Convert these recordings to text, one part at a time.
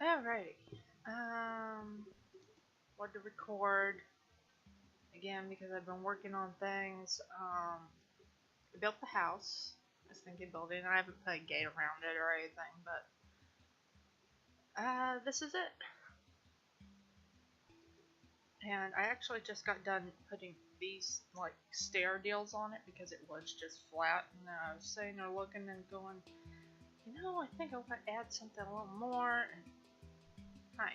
Alright. What to record again because I've been working on things. I built the house. I was thinking building it. I haven't put a gate around it or anything, but this is it. And I actually just got done putting these like stair deals on it because it was just flat, and I was sitting there looking and going, I think I want to add something a little more. And hi.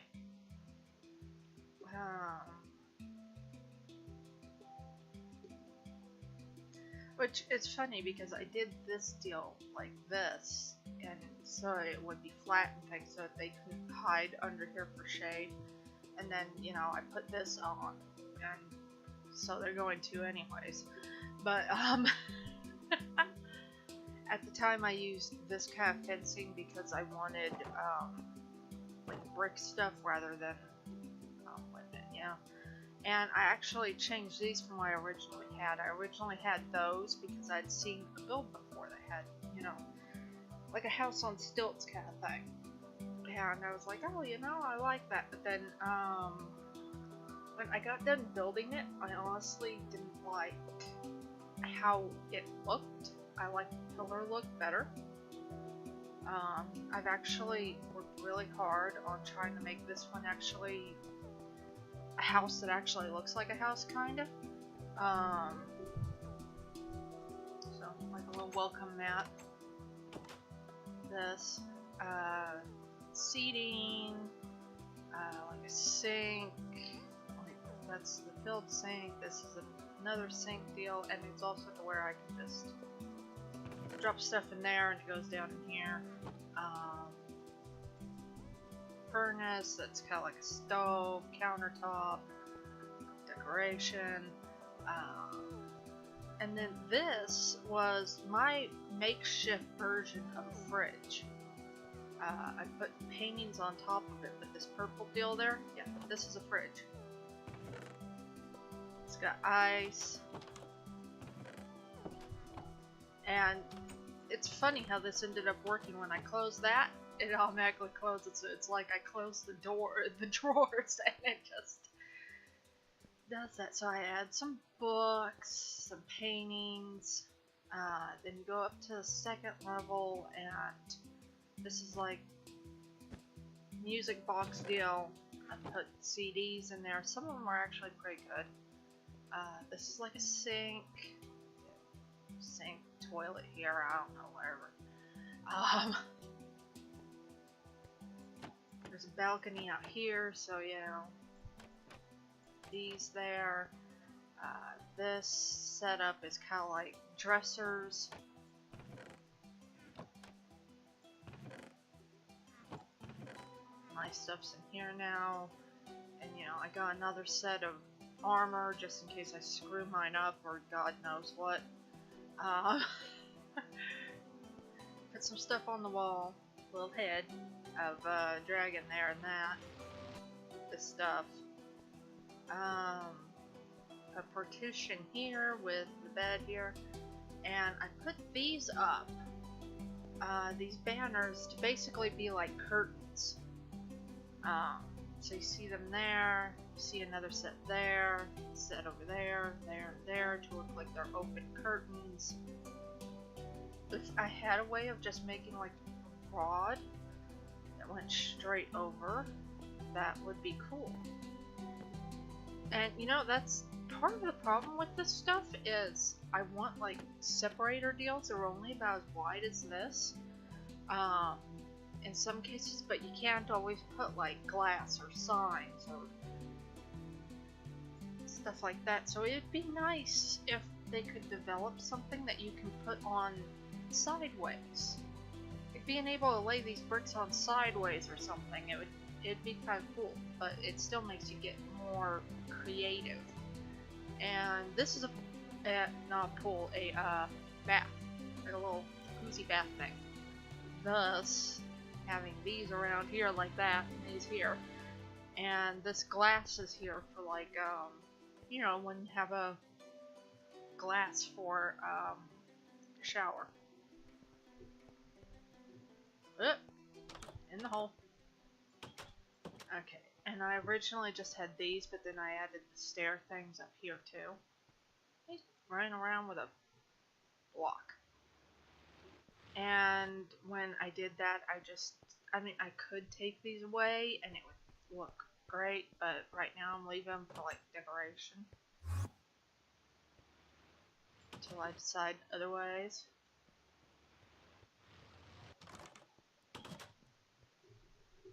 Which is funny because I did this deal like this, and so it would be flat and things so that they couldn't hide under here for shade. And then, I put this on, and so they're going to anyways. But, at the time I used this kind of fencing because I wanted, like brick stuff rather than, and I actually changed these from what I originally had. I originally had those because I'd seen a build before that had, like a house on stilts kind of thing. And I was like, oh, I like that. But then, when I got done building it, I honestly didn't like how it looked. I like the color look better. I've actually worked really hard on trying to make this one actually a house that actually looks like a house, kind of. So, like a little welcome mat. This, seating, like a sink. Like, that's the filled sink. This is another sink deal, and it's also to where I can just drop stuff in there and it goes down in here. Furnace that's kind of like a stove, countertop, decoration, and then this was my makeshift version of a fridge. I put paintings on top of it, but this purple deal there, yeah, this is a fridge. It's got ice, and it's funny how this ended up working. When I closed that, it automatically closes. So it's like I closed the drawers, and it just does that. So I add some books, some paintings, then you go up to the second level, and this is like music box deal. I put CDs in there. Some of them are actually pretty good. This is like a sink, toilet here, I don't know, whatever. There's a balcony out here, so these there. This setup is kind of like dressers. My stuff's in here now, and I got another set of armor just in case I screw mine up or God knows what. Put some stuff on the wall. Little head of dragon there and that. This stuff. A partition here with the bed here, and I put these up. These banners to basically be like curtains. So you see them there, you see another set there, set over there, there, to look like they're open curtains. If I had a way of just making like a rod that went straight over, that would be cool. And that's part of the problem with this stuff is I want like separator deals that are only about as wide as this. In some cases, but you can't always put like glass or signs or stuff like that. So it'd be nice if they could develop something that you can put on sideways. Like being able to lay these bricks on sideways or something, it'd be kind of cool, but it still makes you get more creative. And this is not a pool, a bath, like a little jacuzzi bath thing. Thus, having these around here like that, and these here, and this glass is here for like, when you have a glass for shower. In the hole. Okay, and I originally just had these, but then I added the stair things up here too. He's running around with a block. And when I did that, I mean, I could take these away and it would look great, but right now I'm leaving them for like decoration until I decide otherwise.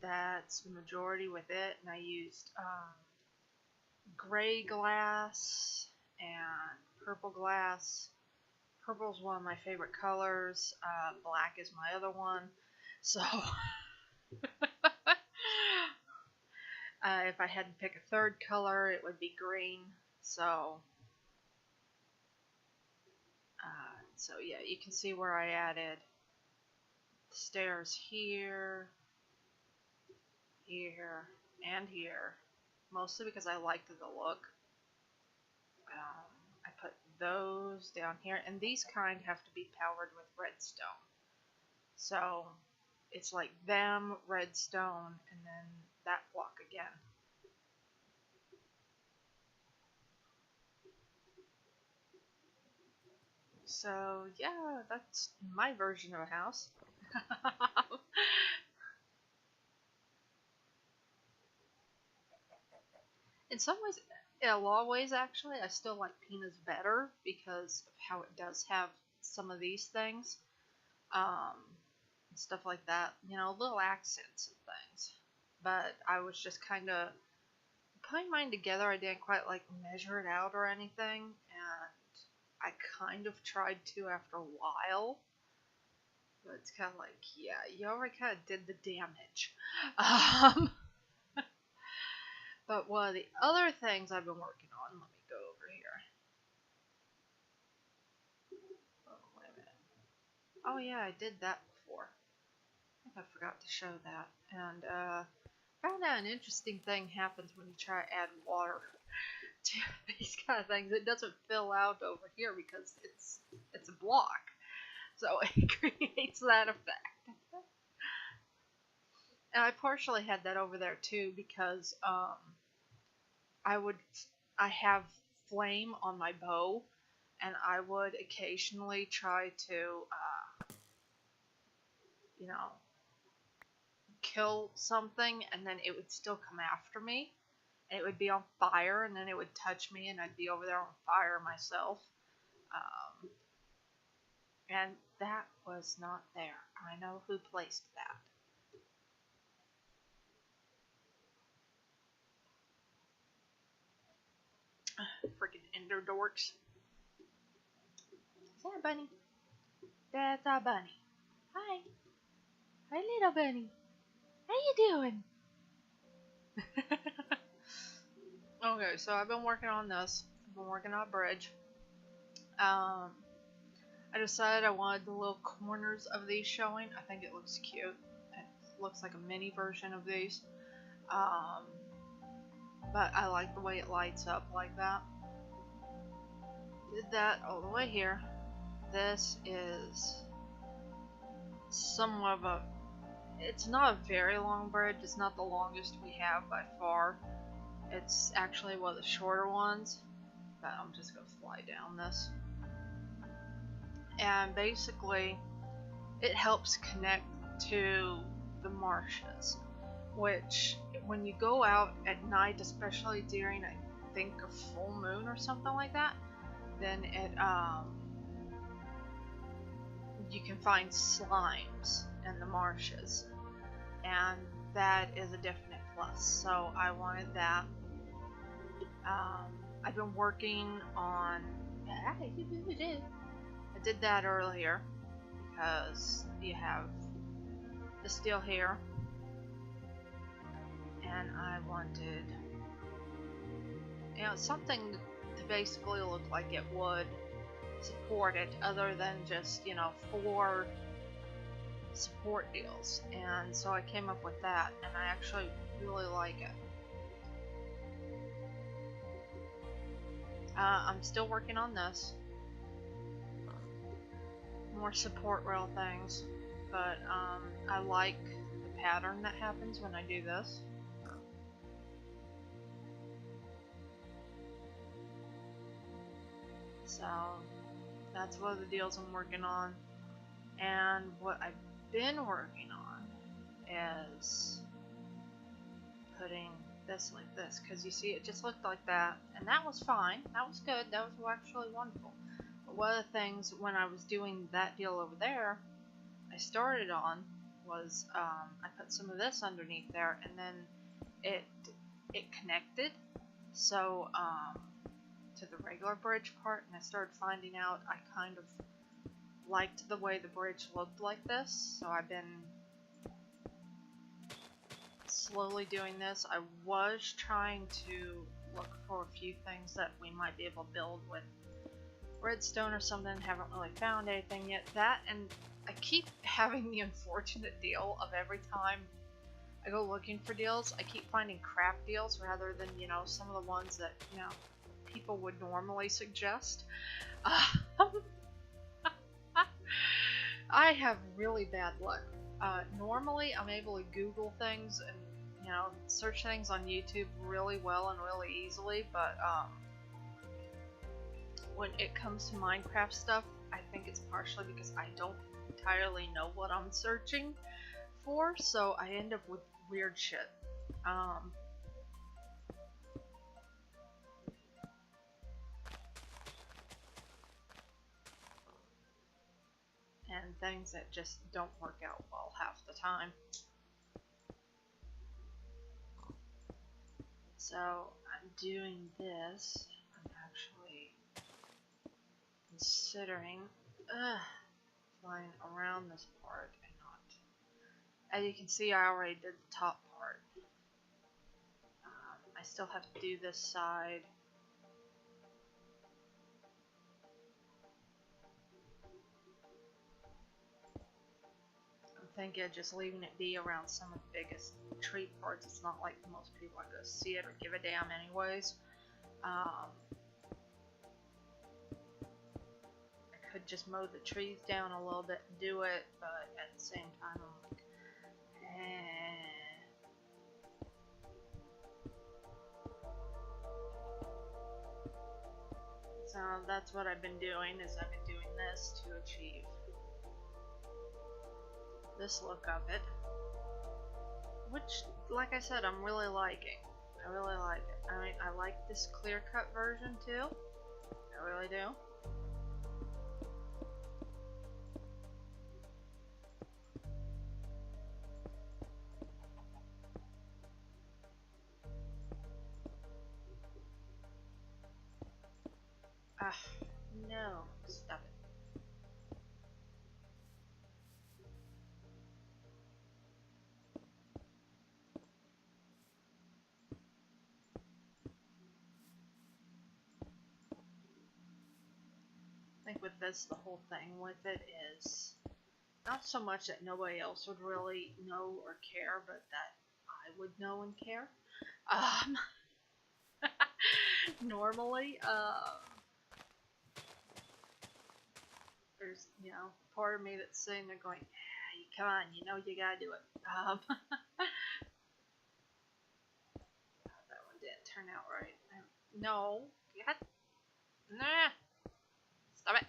That's the majority with it, and I used gray glass and purple glass. Purple's one of my favorite colors. Black is my other one. So if I had to pick a third color, it would be green. So yeah, you can see where I added stairs here, here, and here. Mostly because I liked the look. I put those down here, and these kind have to be powered with redstone. So it's like them, redstone, and then that block again. So yeah, that's my version of a house. In some ways, in a lot of ways actually, I still like Pina's better because of how it does have some of these things. Stuff like that, you know, little accents and things. But I was just kind of putting mine together. I didn't quite like measure it out or anything, and I kind of tried to after a while. But it's kind of like, yeah, you already kind of did the damage. But one of the other things I've been working on, let me go over here. Oh, wait a minute. Oh yeah, I did that before. I think I forgot to show that. And found out an interesting thing happens when you try to add water to these kind of things. It doesn't fill out over here because it's a block. So it creates that effect. And I partially had that over there too because I have flame on my bow, and I would occasionally try to you know, kill something, and then it would still come after me, and it would be on fire, and then it would touch me, and I'd be over there on fire myself. And that was not there. I know who placed that. Freaking ender dorks. Is that a bunny? That's a bunny. Hi. Hi, little bunny. How you doing? Okay, so I've been working on this. I've been working on a bridge. I decided I wanted the little corners of these showing. I think it looks cute. It looks like a mini version of these. But I like the way it lights up like that. Did that all the way here. This is somewhat of a... It's not a very long bridge. It's not the longest we have by far. It's actually one of the shorter ones. But I'm just going to slide down this. And basically, it helps connect to the marshes. Which, when you go out at night, especially during, I think, a full moon or something like that, then it, you can find slimes in the marshes. And that is a definite plus. So I wanted that. I've been working on... I did that earlier because you have the steel here. And I wanted, you know, something to basically look like it would support it, other than just, you know, 4 support deals. And so I came up with that, and I actually really like it. I'm still working on this. More support rail things, but I like the pattern that happens when I do this. So that's one of the deals I'm working on. And what I've been working on is putting this like this, because you see it just looked like that, and that was fine, that was good, that was actually wonderful. But one of the things when I was doing that deal over there, I started on was I put some of this underneath there, and then it connected so to the regular bridge part, and I started finding out I kind of liked the way the bridge looked like this, so I've been slowly doing this. I was trying to look for a few things that we might be able to build with redstone or something. Haven't really found anything yet. That, and I keep having the unfortunate deal of every time I go looking for deals, I keep finding crap deals rather than, you know, some of the ones that, you know, people would normally suggest. I have really bad luck. Normally, I'm able to Google things and, you know, search things on YouTube really well and really easily, but when it comes to Minecraft stuff, I think it's partially because I don't entirely know what I'm searching for, so I end up with weird shit. And things that just don't work out well half the time. So I'm doing this. I'm actually considering flying around this part and not. As you can see, I already did the top part. I still have to do this side. I'm thinking of just leaving it be around some of the biggest tree parts. It's not like most people are going to see it or give a damn anyways. I could just mow the trees down a little bit and do it, but at the same time I'm like, So that's what I've been doing, is I've been doing this to achieve this look of it, which, like I said, I'm really liking. I really like it. I mean, I like this clear-cut version too. I really do. No, stop it. I think with this, the whole thing with it is not so much that nobody else would really know or care, but that I would know and care. Normally, there's, you know, part of me that's sitting there going, hey, come on, you know you gotta do it. That one didn't turn out right. No, nah, stop it.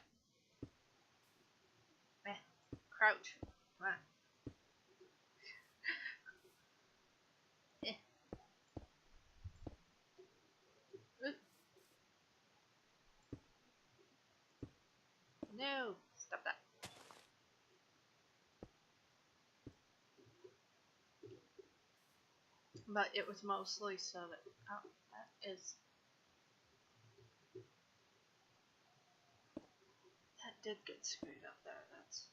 Crouch, come on. No, stop that. But it was mostly so that, oh, that did get screwed up there, that's,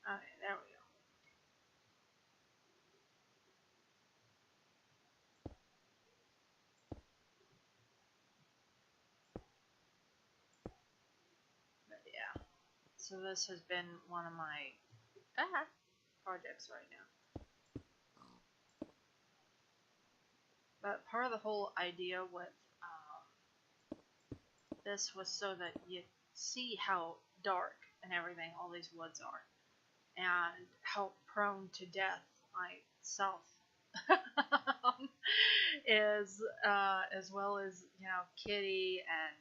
okay, there we go. But yeah, so this has been one of my projects right now. But part of the whole idea with this was so that you see how dark and everything all these woods are, and how prone to death myself is as well as, you know, Kitty, and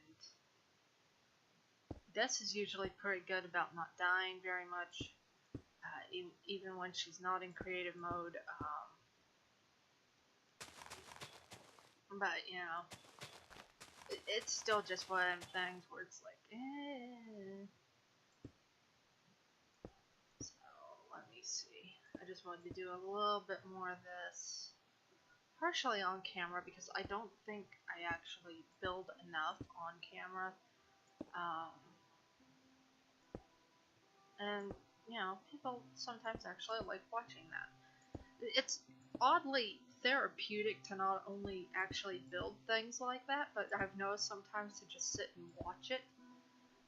Des is usually pretty good about not dying very much, even when she's not in creative mode. But you know, it's still just one of them things where it's like, eh. So let me see. I just wanted to do a little bit more of this. Partially on camera because I don't think I actually build enough on camera. And, you know, people sometimes actually like watching that. It's oddly therapeutic to not only actually build things like that, but I've noticed sometimes to just sit and watch it.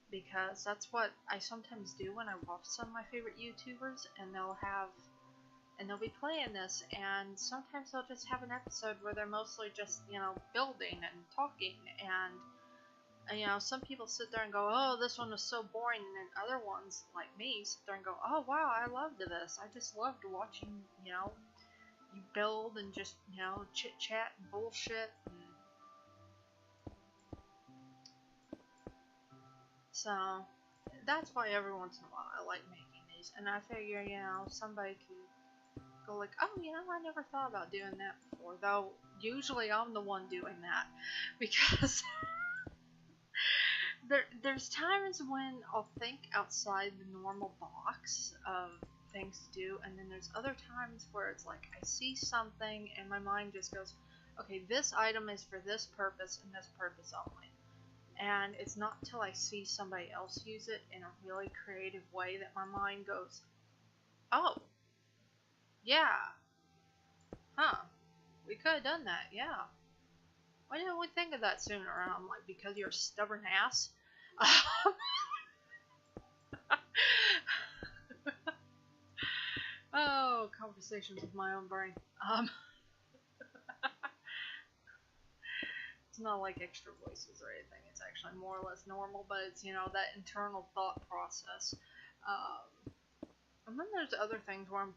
Because that's what I sometimes do when I watch some of my favorite YouTubers, and they'll be playing this, and sometimes they'll just have an episode where they're mostly just, you know, building and talking, and you know, some people sit there and go, oh, this one was so boring, and then other ones, like me, sit there and go, oh, wow, I loved this. I just loved watching, you know, you build and just, you know, chit-chat and bullshit. And so, that's why every once in a while I like making these. And I figure, you know, somebody could go like, oh, you know, I never thought about doing that before. Though, usually I'm the one doing that. Because there's times when I'll think outside the normal box of things to do, and then there's other times where it's like I see something and my mind just goes, okay, this item is for this purpose and this purpose only. And it's not till I see somebody else use it in a really creative way that my mind goes, oh, yeah, huh, we could have done that, yeah. Why didn't we think of that sooner? And I'm like, because you're a stubborn ass. Oh, conversations with my own brain. It's not like extra voices or anything. It's actually more or less normal, but it's, you know, that internal thought process. And then there's other things where I'm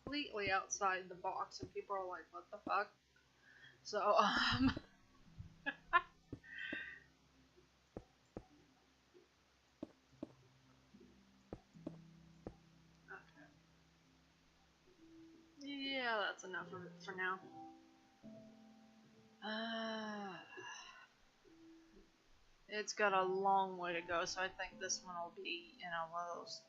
completely outside the box, and people are like, what the fuck? So, okay. Yeah, that's enough of it for now. It's got a long way to go, so I think this one will be, you know, one of those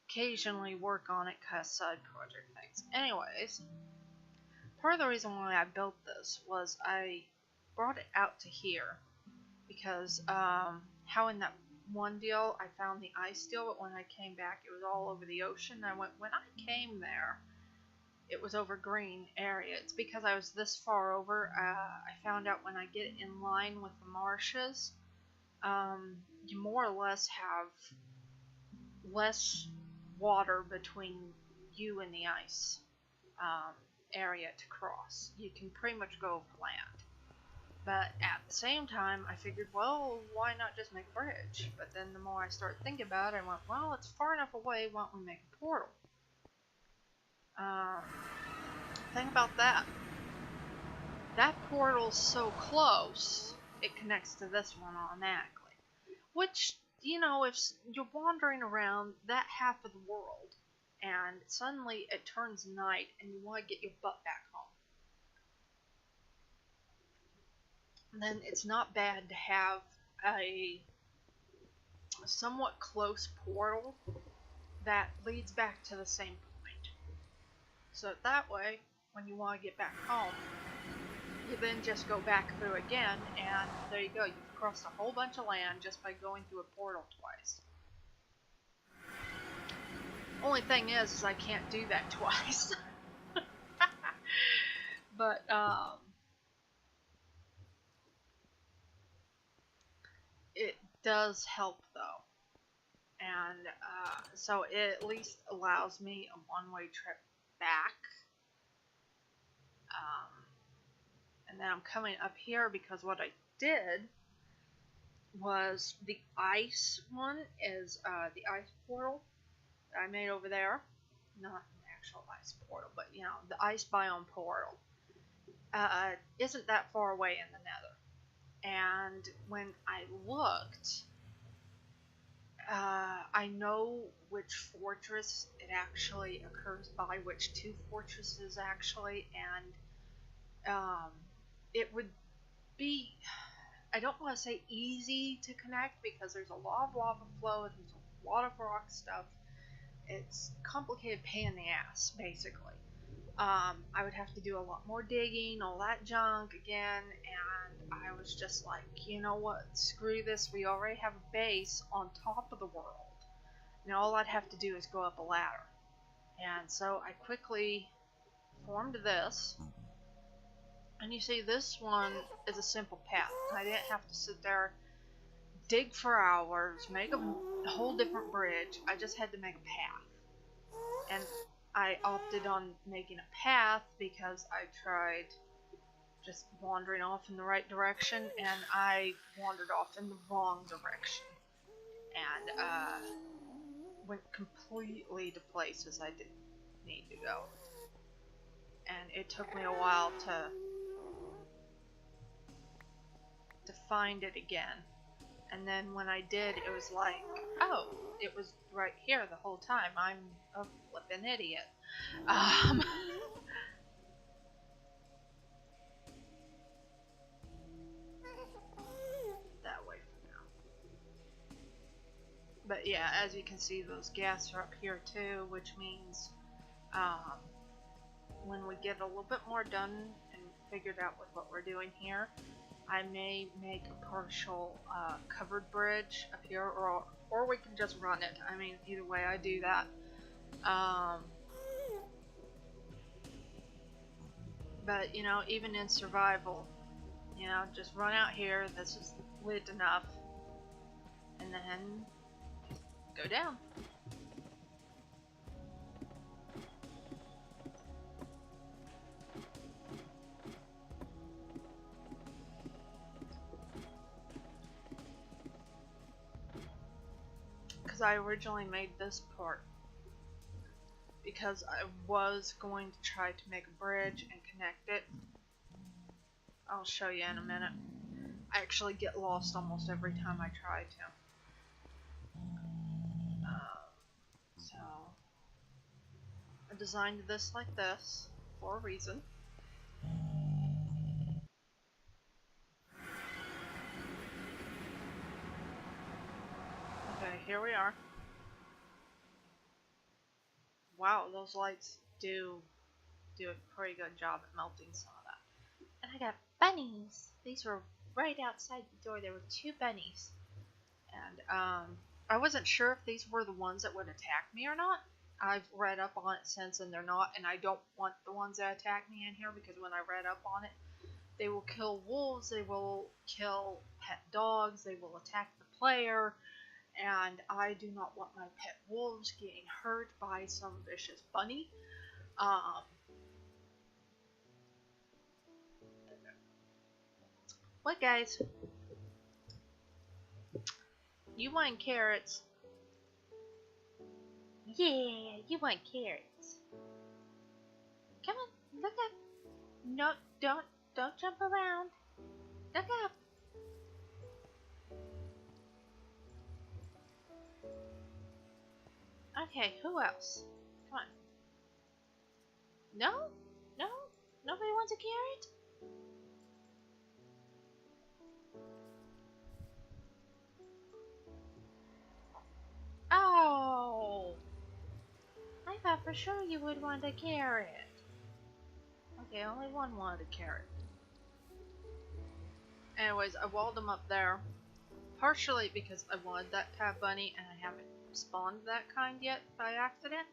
occasionally work on it kind of side project things. Anyways, part of the reason why I built this was I brought it out to here because how in that one deal I found the ice deal, but when I came back it was all over the ocean. And I went, when I came there it was over green area. It's because I was this far over. I found out when I get in line with the marshes, you more or less have less water between you and the ice area to cross. You can pretty much go over land. But at the same time, I figured, well, why not just make a bridge? But then the more I started thinking about it, I went, well, it's far enough away, why don't we make a portal? Think about that. That portal's so close, it connects to this one automatically. Which, you know, if you're wandering around that half of the world, and suddenly it turns night, and you want to get your butt back home, then it's not bad to have a somewhat close portal that leads back to the same point. So that way, when you want to get back home, you then just go back through again, and there you go. You've crossed a whole bunch of land just by going through a portal twice. Only thing is I can't do that twice. But, it does help, though. And, so it at least allows me a one-way trip back. And then I'm coming up here because what I did was the ice one is, the ice portal that I made over there. Not an actual ice portal, but, you know, the ice biome portal. isn't that far away in the Nether. And when I looked, I know which fortress it actually occurs by, which two fortresses actually, and it would be, I don't want to say easy to connect because there's a lot of lava flow, there's a lot of rock stuff. It's complicated pain in the ass, basically. I would have to do a lot more digging, all that junk again, and I was just like, you know what, screw this, we already have a base on top of the world. Now all I'd have to do is go up a ladder. And so I quickly formed this. And you see, this one is a simple path. I didn't have to sit there, dig for hours, make a whole different bridge. I just had to make a path. And I opted on making a path because I tried just wandering off in the right direction, and I wandered off in the wrong direction. And went completely to places I didn't need to go. And it took me a while to find it again. And then when I did, it was like, oh, it was right here the whole time. I'm a flippin' idiot. That way for now. But yeah, as you can see, those gas are up here too, which means when we get a little bit more done and figured out with what we're doing here, I may make a partial covered bridge up here, or we can just run it. I mean, either way, I do that. But, you know, even in survival, you know, just run out here, this is lit enough, and then go down. I originally made this part because I was going to try to make a bridge and connect it. I'll show you in a minute. I actually get lost almost every time I try to. So I designed this like this for a reason. Okay, here we are. Wow, those lights do a pretty good job at melting some of that. And I got bunnies. These were right outside the door. There were 2 bunnies. And I wasn't sure if these were the ones that would attack me or not. I've read up on it since, and they're not. And I don't want the ones that attack me in here, because when I read up on it, they will kill wolves, they will kill pet dogs, they will attack the player. And I do not want my pet wolves getting hurt by some vicious bunny. What, guys? You want carrots? Yeah, you want carrots. Come on, look up. No, don't jump around. Look up. Okay, who else? Come on. No? No? Nobody wants a carrot? Oh! I thought for sure you would want a carrot. Okay, only one wanted a carrot. Anyways, I walled them up there. Partially because I wanted that tab bunny and I haven't spawned that kind yet by accident.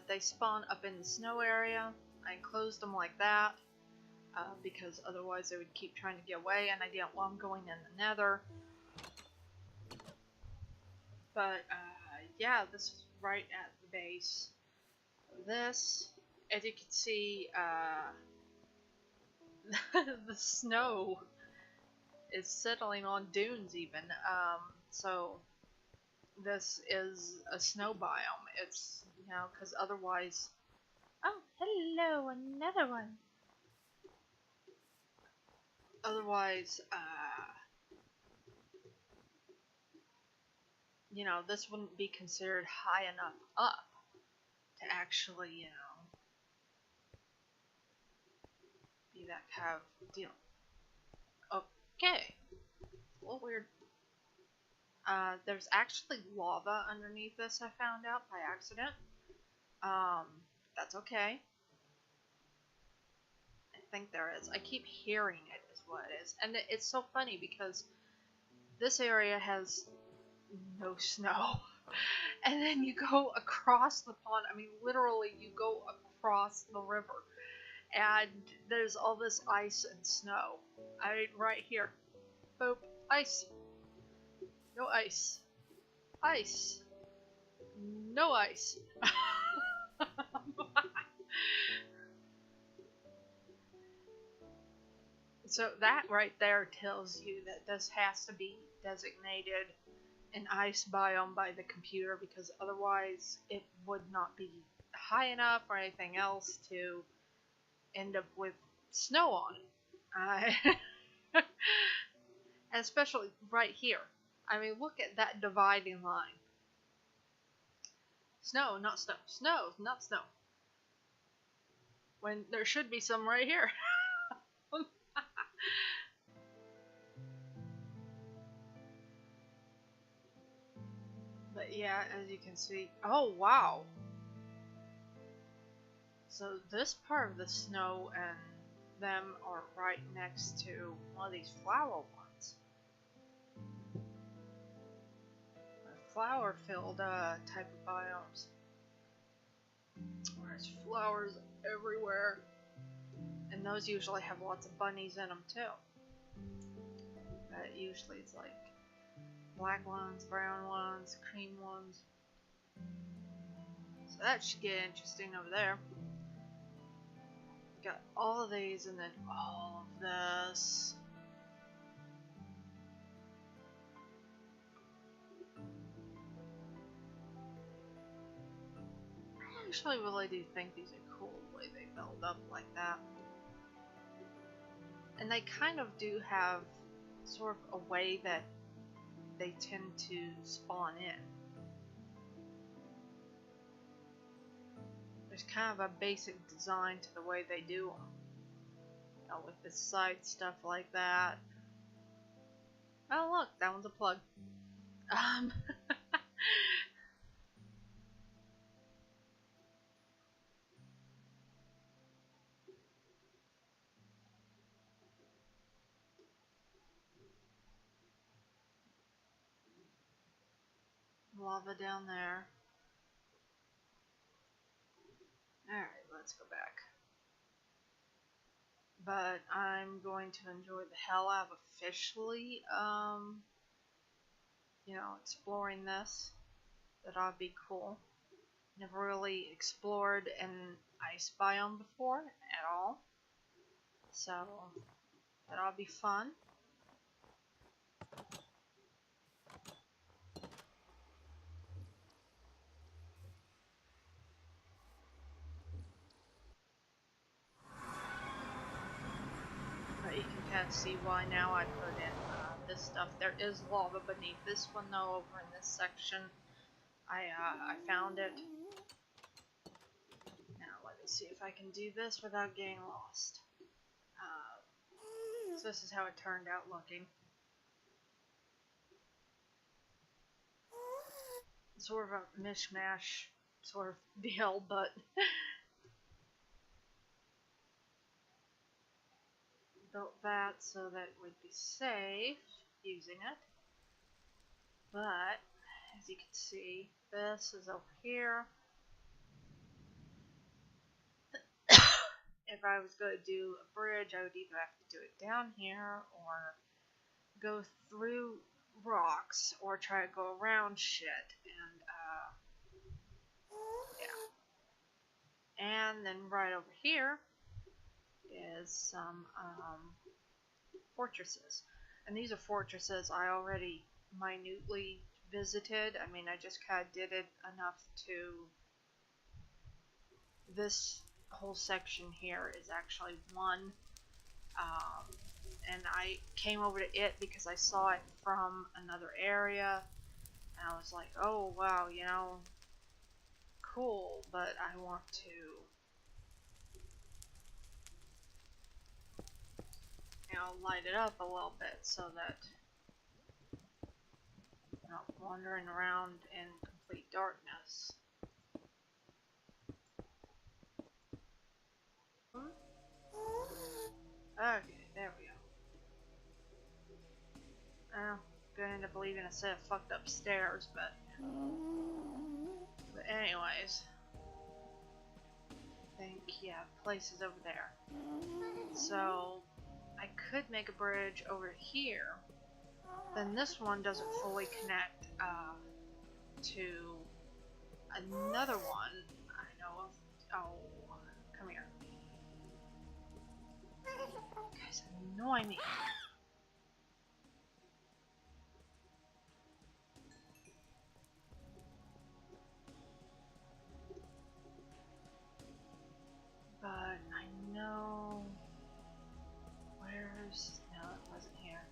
They spawn up in the snow area. I enclosed them like that because otherwise they would keep trying to get away, and I didn't want them going in the nether. But yeah, this is right at the base of this. As you can see, the snow is settling on dunes even. So this is a snow biome. It's, you know, because otherwise... Oh, hello, another one. Otherwise, you know, this wouldn't be considered high enough up to actually, you know, be that kind of deal. Okay, a little weird. There's actually lava underneath this, I found out by accident. Um, that's okay. I think there is. I keep hearing it is what it is. And it's so funny because this area has no snow. And then you go across the pond. I mean, literally, you go across the river. And there's all this ice and snow. I mean, right here. Boop. Ice. No ice. Ice. No ice. So that right there tells you that this has to be designated an ice biome by the computer, because otherwise it would not be high enough or anything else to end up with snow on it. And especially right here. I mean, look at that dividing line. Snow, not snow. Snow, not snow. When there should be some right here. But yeah, as you can see. Oh, wow. So this part of the snow and them are right next to one of these flower ones. Flower-filled type of biomes. There's flowers everywhere. And those usually have lots of bunnies in them too. But usually it's like black ones, brown ones, cream ones. So that should get interesting over there. Got all of these and then all of this. I actually really do think these are cool the way they build up like that. And they kind of do have sort of a way that they tend to spawn in. There's kind of a basic design to the way they do them. You know, with the side stuff like that. Oh look, that one's a plug. Lava down there. Alright, let's go back. But I'm going to enjoy the hell out of officially, you know, exploring this. That'll be cool. Never really explored an ice biome before at all. So, that'll be fun. But you can kind of see why now I put in this stuff. There is lava beneath this one though, over in this section. I found it. Now let me see if I can do this without getting lost. So this is how it turned out looking. Sort of a mishmash sort of deal, but built that so that it would be safe using it. But as you can see, this is over here. If I was going to do a bridge, I would either have to do it down here or go through rocks or try to go around shit. And yeah. And then right over here is some fortresses. And these are fortresses I already minutely visited. I mean, I just kind of did it enough to... This whole section here is actually one and I came over to it because I saw it from another area, and I was like, oh wow, you know, cool, but I want to, you know, light it up a little bit so that I'm not wandering around in complete darkness. Okay, there we go. I'm gonna end up leaving a set of fucked up stairs, but anyways, I think, yeah, place is over there. So I could make a bridge over here. Then this one doesn't fully connect to another one I know of. Oh, come here. You guys annoy me. But I know... Where's... No, it wasn't here.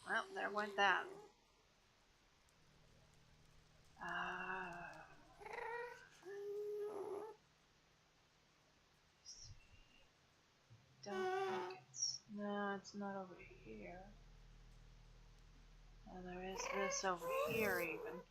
Well, there went that. Don't think it's... No, it's not over here. Oh, there is this over here, even.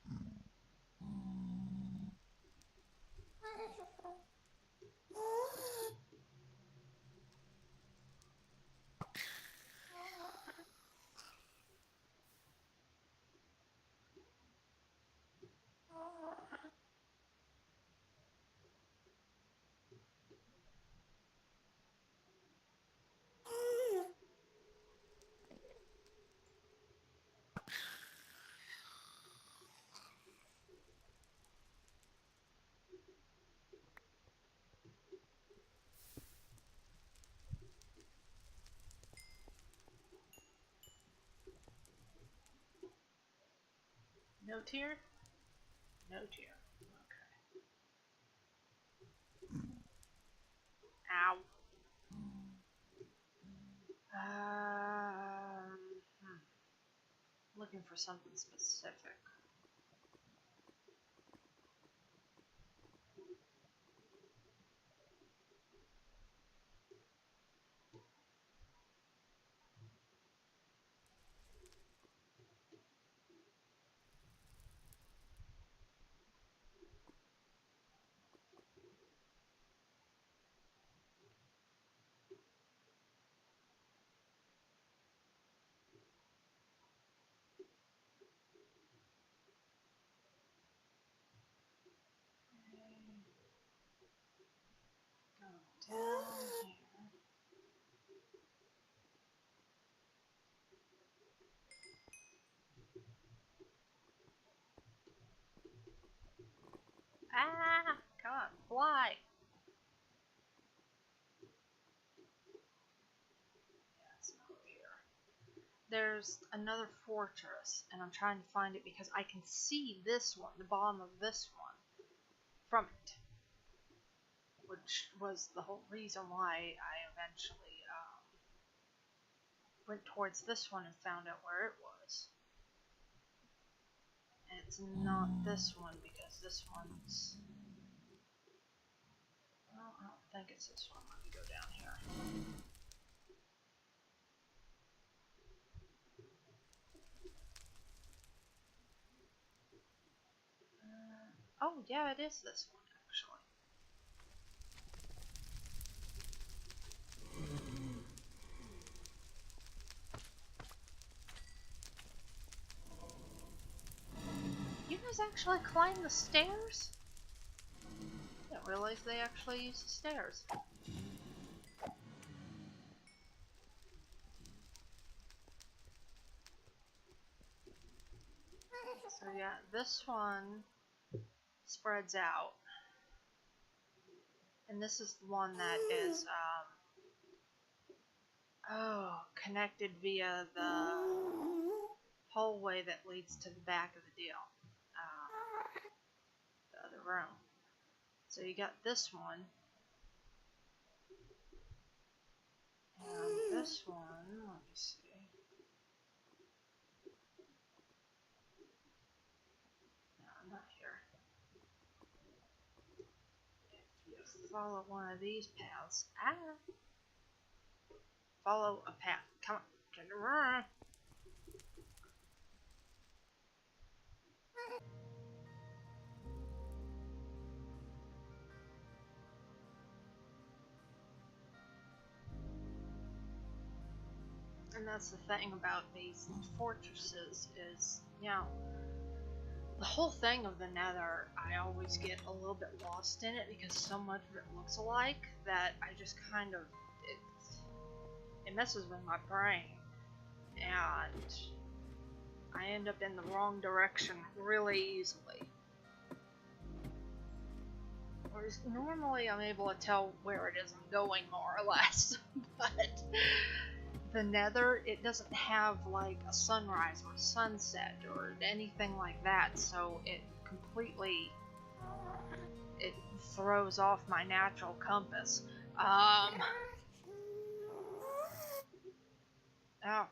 No tier? No tier. Okay. Ow. Hmm. Looking for something specific. Go down here. Ah! Come on, fly! Yeah, it's not over here. There's another fortress, and I'm trying to find it because I can see this one, the bottom of this one, from it. Which was the whole reason why I eventually went towards this one and found out where it was. And it's not this one because this one's... Well, I don't think it's this one. Let me go down here. Oh, yeah, it is this one, actually. You guys actually climb the stairs? I didn't realize they actually use the stairs. So yeah, this one spreads out. And this is the one that is, connected via the hallway that leads to the back of the deal. the room. So you got this one. And this one, let me see. No, not here. If you follow one of these paths, follow a path. Come on, get around. And that's the thing about these fortresses is, you know, the whole thing of the Nether, I always get a little bit lost in it because so much of it looks alike that I just kind of, it messes with my brain, and I end up in the wrong direction really easily. Whereas normally I'm able to tell where it is I'm going more or less, but the Nether, it doesn't have like a sunrise or sunset or anything like that, so it completely, it throws off my natural compass. Alright.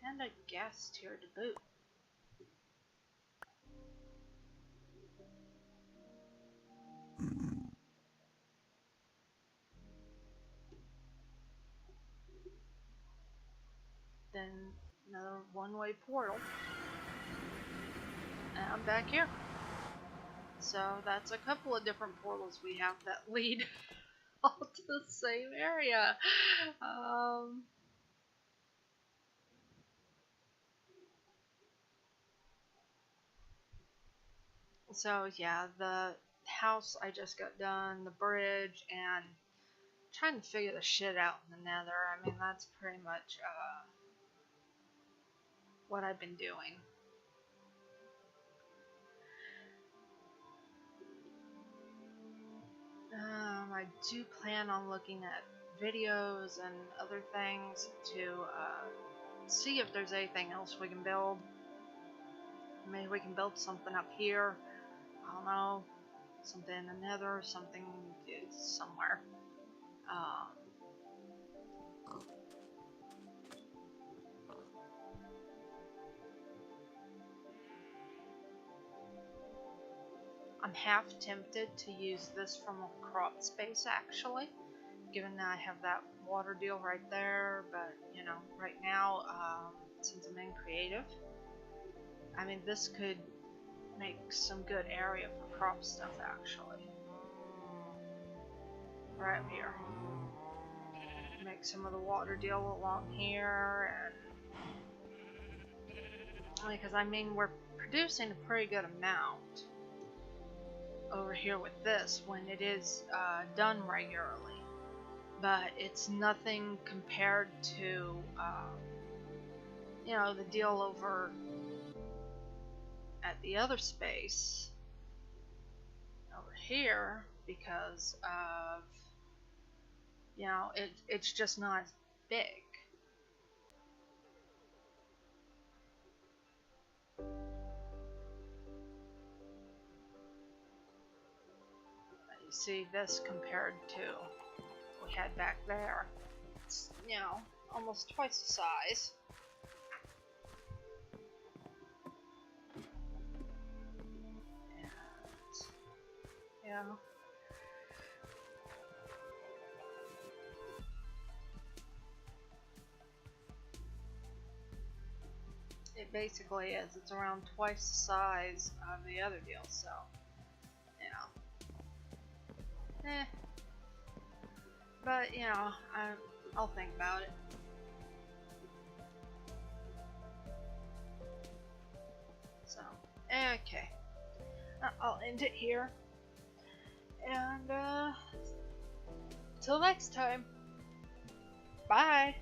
And a guest here to boot. Then another one-way portal. And I'm back here. So that's a couple of different portals we have that lead all to the same area. So yeah, the house I just got done, the bridge, and trying to figure the shit out in the Nether. I mean, that's pretty much what I've been doing. I do plan on looking at videos and other things to see if there's anything else we can build. Maybe we can build something up here. I don't know. Something in the Nether, something somewhere. I'm half tempted to use this from a crop space actually, given that I have that water deal right there, but you know, right now, since I'm in creative, I mean, this could make some good area for crop stuff actually. Right here. Make some of the water deal along here, and because I mean, we're producing a pretty good amount over here with this when it is done regularly, but it's nothing compared to you know, the deal over at the other space over here, because of, you know, it's just not big. You see this compared to what we had back there, it's, you know, almost twice the size. And, yeah. It basically is. It's around twice the size of the other deal, so, you know. But, you know, I'll think about it. So, okay. I'll end it here. And, till next time. Bye!